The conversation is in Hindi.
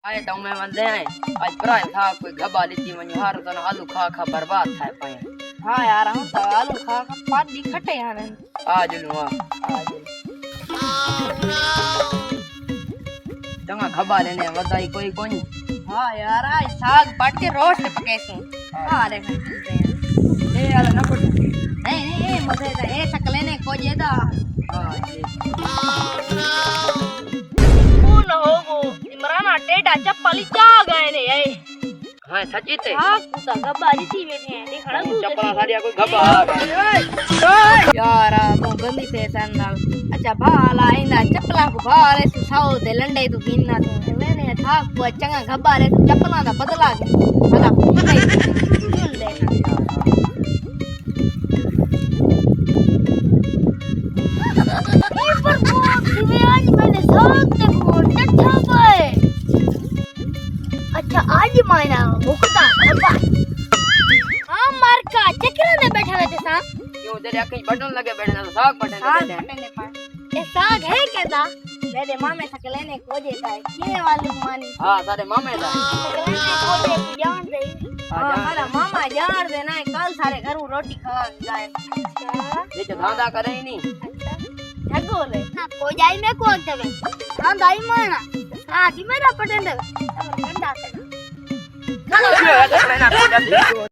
आए तो मैं वंदे हैं आज प्राय था कोई घबा लीती वणो हारो तो आलू खा खा बर्बाद थाए पाए। हाँ यार हम तो आलू खा खा पानी खटे यार आज नु चंगा घबा लेने वदाई कोई कोनी। हाँ यार आज साग पाट के रोस्ट पकेसू हाँ रे ए यार न पड़ नहीं नहीं मजे दा ए सकले ने को जेदा हां जी कौन हो वो इमरान टेढ़ा चप्पल जा गए ने ए हां सच्ची ते हां कुता गब्बा जी बैठे हैं देखड़ा चप्पला साडिया कोई घबा आ गया यार वो गंदी से संदल अच्छा भाला इंदा चप्पला को भाले सुसाओ दे लंडे तू गिनना तू मैंने था को चंगा गब्बा रे चप्पला दा बदला भला खून नहीं लेना अच्छा आज मायना मुकता हां मार का चक्कर में बैठा रहते सा क्यों तेरे कहीं बटन लगे बैठे ना तो साग बटन ए साग है केदा मेरे मामे सकले ने को देता है किने वाली मानी हां सारे मामे दा सकले ने को दे जान दे हां मारा मामा जान दे ना कल सारे घर रोटी खा जाए अच्छा ये जो धंधा करे ही नहीं अच्छा जगो ले ना को जाई में को देवे हां दाई माना हां दी मेरा पटन दे ठंडा से ना